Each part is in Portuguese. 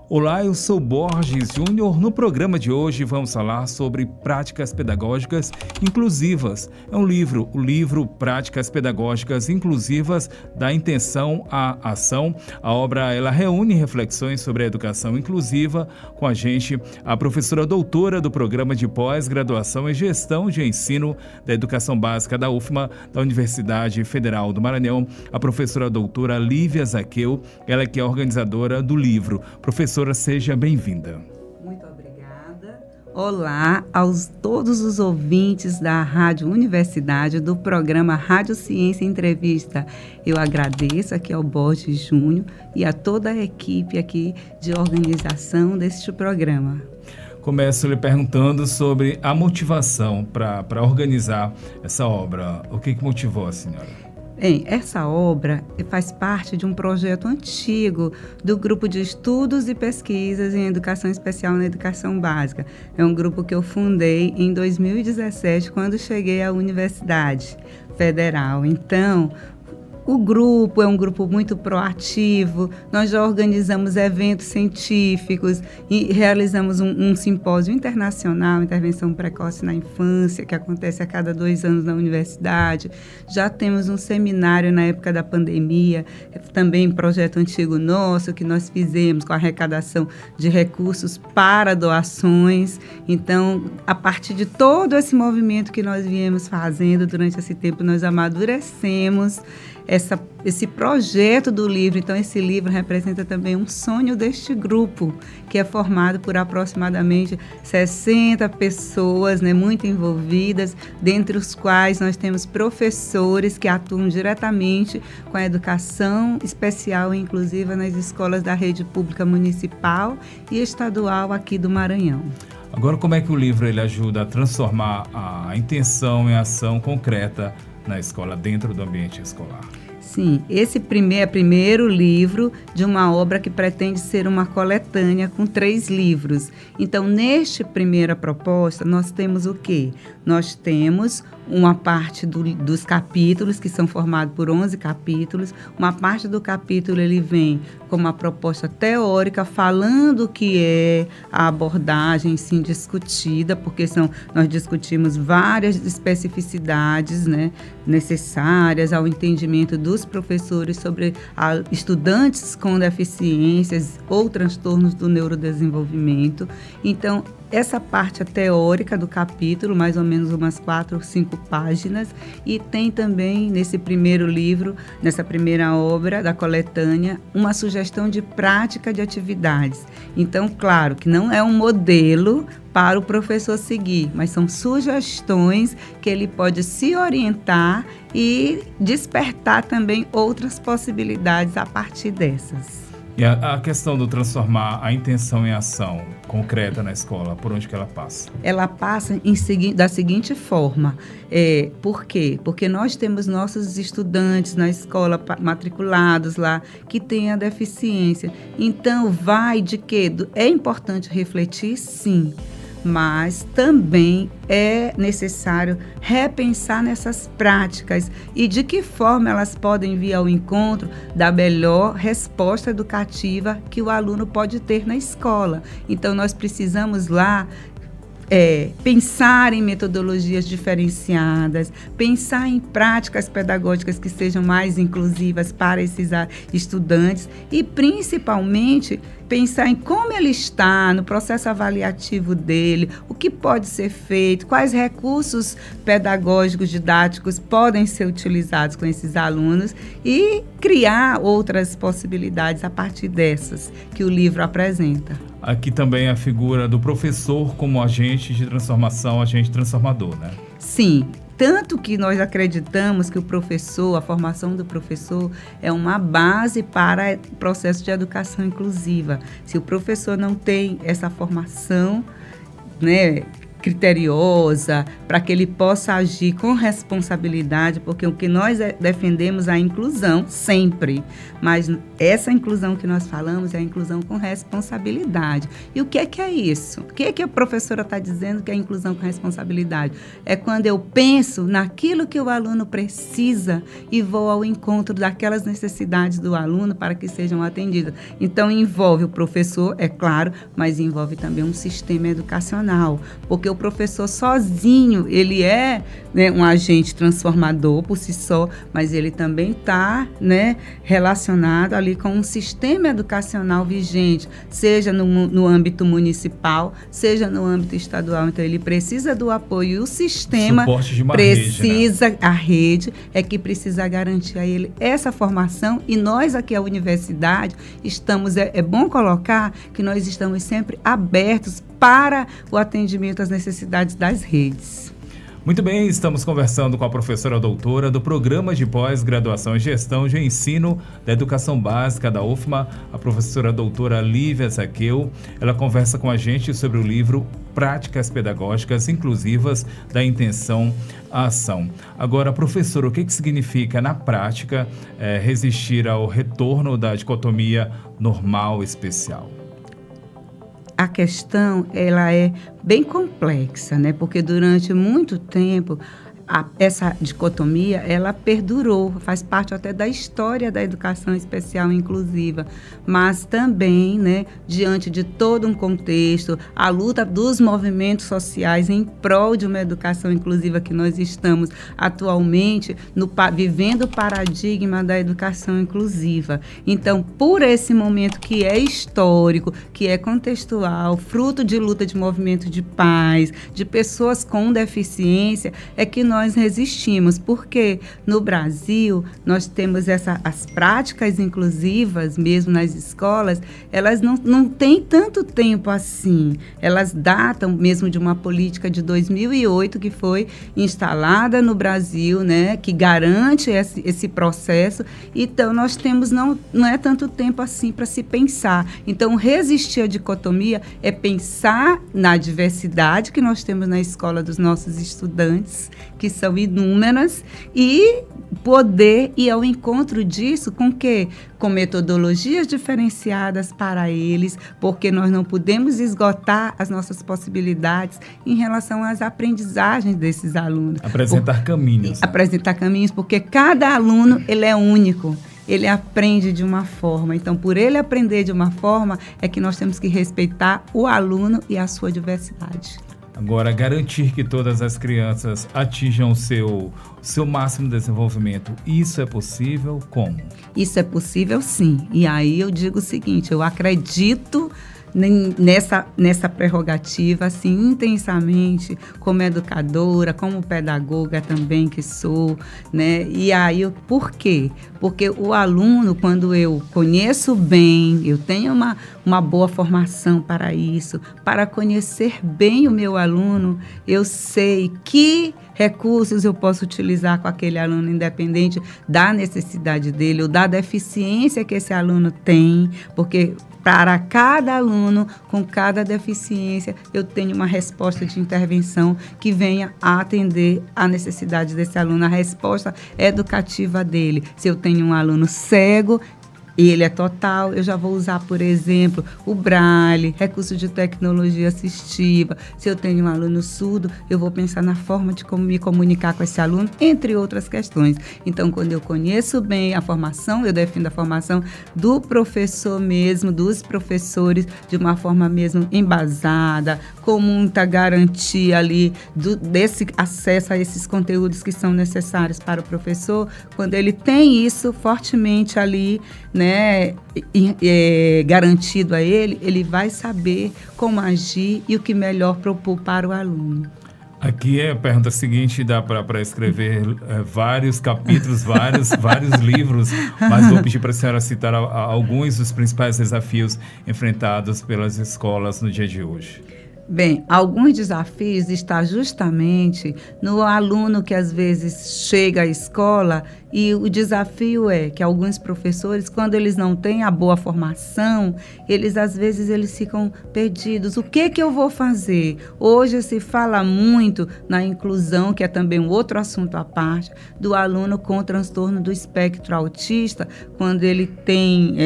Olá, eu sou Borges Júnior. No programa de hoje vamos falar sobre práticas pedagógicas inclusivas. É um livro, o livro Práticas Pedagógicas Inclusivas da Intenção à Ação. A obra ela reúne reflexões sobre a educação inclusiva. Com a gente, a professora doutora do programa de pós-graduação em Gestão de Ensino da Educação Básica da UFMA, da Universidade Federal do Maranhão, a professora doutora Lívia Zaqueu, ela que é organizadora do livro. Professora, seja bem-vinda. Muito obrigada. Olá aos todos os ouvintes da Rádio Universidade, do programa Rádio Ciência Entrevista. Eu agradeço aqui ao Borges Júnior e a toda a equipe aqui de organização deste programa. Começo lhe perguntando sobre a motivação para organizar essa obra. O que motivou a senhora? Bem, essa obra faz parte de um projeto antigo do Grupo de Estudos e Pesquisas em Educação Especial na Educação Básica. É um grupo que eu fundei em 2017, quando cheguei à Universidade Federal. Então, o grupo é um grupo muito proativo, nós já organizamos eventos científicos e realizamos um simpósio internacional, Intervenção Precoce na Infância, que acontece a cada 2 anos na universidade. Já temos um seminário na época da pandemia, também um projeto antigo nosso, que nós fizemos com a arrecadação de recursos para doações. Então, a partir de todo esse movimento que nós viemos fazendo durante esse tempo, nós amadurecemos esse projeto do livro. Então, esse livro representa também um sonho deste grupo, que é formado por aproximadamente 60 pessoas, muito envolvidas, dentre os quais nós temos professores que atuam diretamente com a educação especial e inclusiva nas escolas da rede pública municipal e estadual aqui do Maranhão. Agora, como é que o livro ele ajuda a transformar a intenção em ação concreta na escola, dentro do ambiente escolar? Sim, esse é o primeiro livro de uma obra que pretende ser uma coletânea com 3 livros. Então, neste primeira proposta, nós temos o quê? Nós temos uma parte dos capítulos, que são formados por 11 capítulos. Uma parte do capítulo ele vem com uma proposta teórica, falando o que é a abordagem sim discutida, porque nós discutimos várias especificidades necessárias ao entendimento dos professores sobre estudantes com deficiências ou transtornos do neurodesenvolvimento. Então, essa parte teórica do capítulo, mais ou menos umas 4 ou 5 páginas, e tem também nesse primeiro livro, nessa primeira obra da coletânea, uma sugestão de prática de atividades. Então, claro que não é um modelo para o professor seguir, mas são sugestões que ele pode se orientar e despertar também outras possibilidades a partir dessas. E a questão do transformar a intenção em ação concreta na escola, por onde que ela passa? Ela passa da seguinte forma. Por quê? Porque nós temos nossos estudantes na escola matriculados lá que têm a deficiência. Então, vai de quê? É importante refletir, sim, mas também é necessário repensar nessas práticas e de que forma elas podem vir ao encontro da melhor resposta educativa que o aluno pode ter na escola. Então, nós precisamos lá pensar em metodologias diferenciadas, pensar em práticas pedagógicas que sejam mais inclusivas para esses estudantes e, principalmente, pensar em como ele está no processo avaliativo dele, o que pode ser feito, quais recursos pedagógicos, didáticos podem ser utilizados com esses alunos e criar outras possibilidades a partir dessas que o livro apresenta. Aqui também a figura do professor como agente de transformação, agente transformador, né? Sim. Tanto que nós acreditamos que a formação do professor é uma base para o processo de educação inclusiva. Se o professor não tem essa formação, criteriosa, para que ele possa agir com responsabilidade, porque o que nós defendemos é a inclusão sempre, mas essa inclusão que nós falamos é a inclusão com responsabilidade. E o que é isso? O que a professora está dizendo que é a inclusão com responsabilidade? É quando eu penso naquilo que o aluno precisa e vou ao encontro daquelas necessidades do aluno para que sejam atendidas. Então, envolve o professor, é claro, mas envolve também um sistema educacional, porque o professor sozinho, ele é, né, um agente transformador por si só, mas ele também está, né, relacionado ali com um sistema educacional vigente, seja no âmbito municipal, seja no âmbito estadual. Então, ele precisa do apoio e o sistema suporte de uma precisa, rede, né? A rede é que precisa garantir a ele essa formação, e nós aqui, a universidade, estamos, é bom colocar que nós estamos sempre abertos para o atendimento às necessidades das redes. Muito bem, estamos conversando com a professora doutora do Programa de Pós-Graduação em Gestão de Ensino da Educação Básica da UFMA, a professora doutora Lívia Zaqueu. Ela conversa com a gente sobre o livro Práticas Pedagógicas Inclusivas da Intenção à Ação. Agora, professora, o que significa na prática resistir ao retorno da dicotomia normal-especial? A questão, ela é bem complexa, né? Porque durante muito tempo essa dicotomia, ela perdurou, faz parte até da história da educação especial inclusiva, mas também, né, diante de todo um contexto, a luta dos movimentos sociais em prol de uma educação inclusiva que nós estamos atualmente vivendo o paradigma da educação inclusiva. Então, por esse momento que é histórico, que é contextual, fruto de luta de movimento de pais, de pessoas com deficiência, é que nós resistimos, porque no Brasil nós temos as práticas inclusivas, mesmo nas escolas, elas não têm tanto tempo assim. Elas datam mesmo de uma política de 2008 que foi instalada no Brasil, né, que garante esse processo. Então, nós temos, não é tanto tempo assim para se pensar. Então, resistir à dicotomia é pensar na diversidade que nós temos na escola dos nossos estudantes, que são inúmeras, e poder ir ao encontro disso com quê? Com metodologias diferenciadas para eles, porque nós não podemos esgotar as nossas possibilidades em relação às aprendizagens desses alunos. Apresentar caminhos. Apresentar caminhos, porque cada aluno, ele é único. Ele aprende de uma forma. Então, por ele aprender de uma forma, é que nós temos que respeitar o aluno e a sua diversidade. Agora, garantir que todas as crianças atinjam o seu máximo desenvolvimento, isso é possível? Como? Isso é possível, sim. E aí eu digo o seguinte, eu acredito nessa prerrogativa, assim, intensamente, como educadora, como pedagoga também que sou, né? E aí, por quê? Porque o aluno, quando eu conheço bem, eu tenho uma boa formação para isso, para conhecer bem o meu aluno, eu sei que recursos eu posso utilizar com aquele aluno, independente da necessidade dele ou da deficiência que esse aluno tem, porque para cada aluno, com cada deficiência, eu tenho uma resposta de intervenção que venha a atender a necessidade desse aluno, a resposta educativa dele. Se eu tenho um aluno cego, e ele é total, eu já vou usar, por exemplo, o Braille, recurso de tecnologia assistiva. Se eu tenho um aluno surdo, eu vou pensar na forma de como me comunicar com esse aluno, entre outras questões. Então, quando eu conheço bem a formação, eu defino a formação do professor mesmo, dos professores, de uma forma mesmo embasada, com muita garantia ali desse acesso a esses conteúdos que são necessários para o professor. Quando ele tem isso fortemente ali, né, garantido a ele, ele vai saber como agir e o que melhor propor para o aluno. Aqui é a pergunta seguinte, dá para escrever vários capítulos, vários livros, mas vou pedir para a senhora citar alguns dos principais desafios enfrentados pelas escolas no dia de hoje. Bem, alguns desafios estão justamente no aluno que às vezes chega à escola E o desafio é que alguns professores, quando eles não têm a boa formação, às vezes eles ficam perdidos. O que eu vou fazer? Hoje se fala muito na inclusão, que é também um outro assunto à parte, do aluno com transtorno do espectro autista, quando ele tem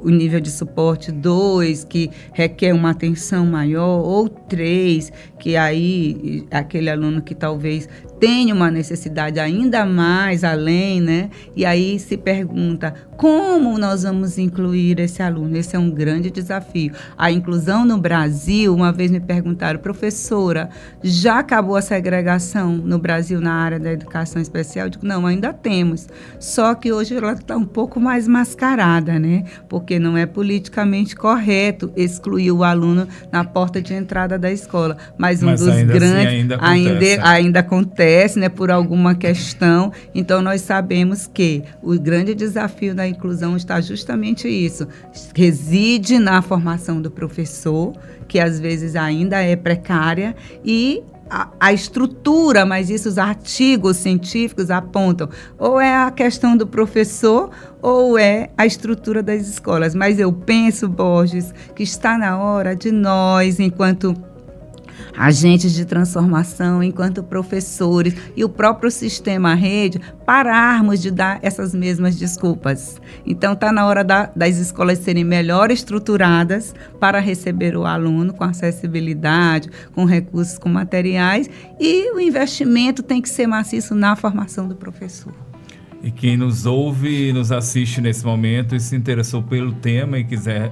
o nível de suporte 2, que requer uma atenção maior, ou 3, que aí aquele aluno que talvez tenha uma necessidade ainda mais além, né? E aí se pergunta, como nós vamos incluir esse aluno? Esse é um grande desafio. A inclusão no Brasil, uma vez me perguntaram, professora, já acabou a segregação no Brasil na área da educação especial? Eu digo, não, ainda temos. Só que hoje ela está um pouco mais mascarada, né? Porque não é politicamente correto excluir o aluno na porta de entrada da escola. Mas um dos grandes... Ainda acontece, né, por alguma questão. Então, nós sabemos que o grande desafio da inclusão está justamente isso. Reside na formação do professor, que às vezes ainda é precária, e a estrutura, mas isso os artigos científicos apontam, ou é a questão do professor ou é a estrutura das escolas. Mas eu penso, Borges, que está na hora de nós, enquanto agentes de transformação, enquanto professores e o próprio sistema rede, pararmos de dar essas mesmas desculpas. Então, está na hora das escolas serem melhor estruturadas para receber o aluno com acessibilidade, com recursos, com materiais, e o investimento tem que ser maciço na formação do professor. E quem nos ouve e nos assiste nesse momento e se interessou pelo tema e quiser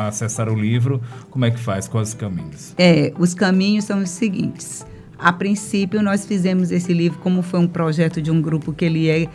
acessar o livro, como é que faz? Quais os caminhos? Os caminhos são os seguintes. A princípio, nós fizemos esse livro, como foi um projeto de um grupo que ele é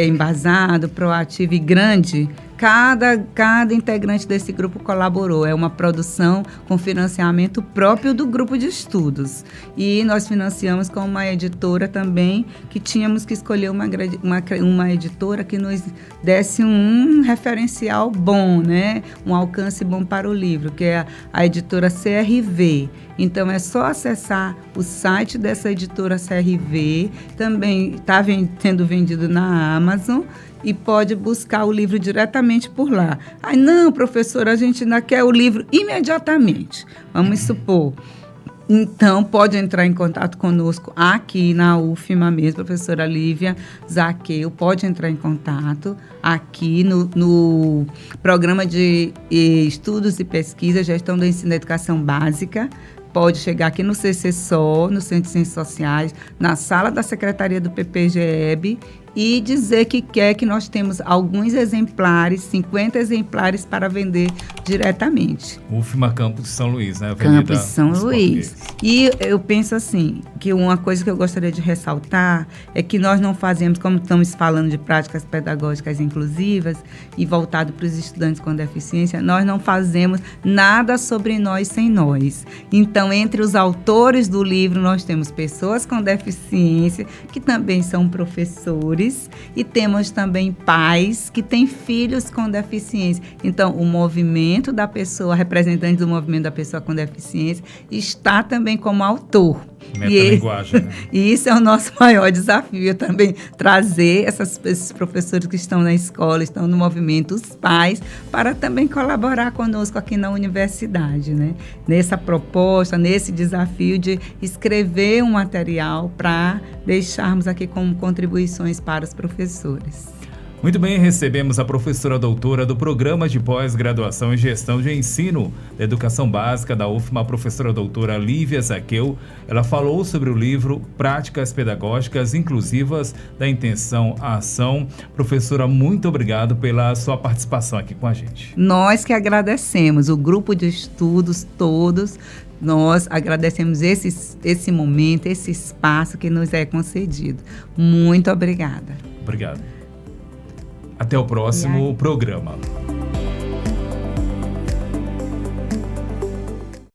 embasado, proativo e grande. Cada integrante desse grupo colaborou. É uma produção com financiamento próprio do grupo de estudos. E nós financiamos com uma editora também, que tínhamos que escolher uma editora que nos desse um referencial bom, né? Um alcance bom para o livro, que é a editora CRV. Então, é só acessar o site dessa editora CRV. Também está sendo vendido na Amazon. E pode buscar o livro diretamente por lá. Não, professora, a gente ainda quer o livro imediatamente. Vamos supor. Então, pode entrar em contato conosco aqui na UFMA mesmo, professora Lívia Zaqueu, pode entrar em contato aqui no Programa de Estudos e Pesquisa, Gestão do Ensino e Educação Básica. Pode chegar aqui no CCSO, no Centro de Ciências Sociais, na sala da Secretaria do PPGEB, e dizer que quer que nós temos alguns exemplares, 50 exemplares para vender diretamente. UFMA Campus de São Luís, né? Campus de São Luís. E eu penso assim, que uma coisa que eu gostaria de ressaltar é que nós não fazemos, como estamos falando de práticas pedagógicas inclusivas e voltado para os estudantes com deficiência, nós não fazemos nada sobre nós sem nós. Então, entre os autores do livro, nós temos pessoas com deficiência, que também são professores, e temos também pais que têm filhos com deficiência. Então, o movimento da pessoa, representante do movimento da pessoa com deficiência, está também como autor. Metalinguagem, né? E isso é o nosso maior desafio, também trazer esses professores que estão na escola, estão no movimento, os pais, para também colaborar conosco aqui na universidade, né? Nessa proposta, nesse desafio de escrever um material para deixarmos aqui como contribuições para os professores. Muito bem, recebemos a professora doutora do Programa de Pós-Graduação em Gestão de Ensino da Educação Básica da UFMA, a professora doutora Lívia Zaqueu. Ela falou sobre o livro Práticas Pedagógicas Inclusivas da Intenção à Ação. Professora, muito obrigado pela sua participação aqui com a gente. Nós que agradecemos, o grupo de estudos todos, nós agradecemos esse momento, esse espaço que nos é concedido. Muito obrigada. Obrigado. Até o próximo programa.